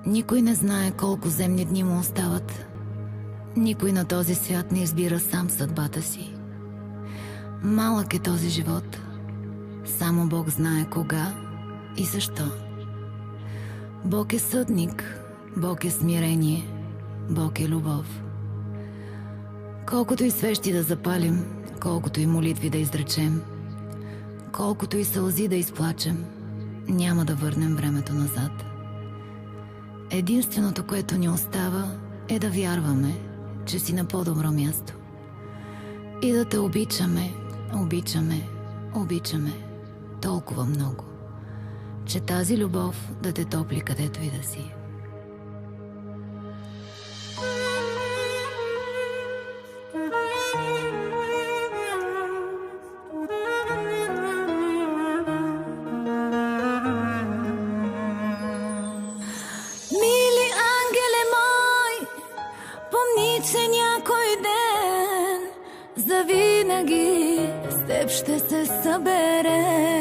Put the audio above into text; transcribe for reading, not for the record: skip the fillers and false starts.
Никой не знае колко земни дни му остават. Никой на този свят не избира сам съдбата си. Малък е този живот. Само Бог знае кога и защо. Бог е съдник, Бог е смирение, Бог е любов. Колкото и свещи да запалим, колкото и молитви да изречем, колкото и сълзи да изплачем, няма да върнем времето назад. Единственото, което ни остава, е да вярваме, че си на по-добро място. И да те обичаме, обичаме, обичаме толкова много, че тази любов да те топли където и да си. Мили ангеле мой, помни, че някой ден завинаги с теб ще се съберем.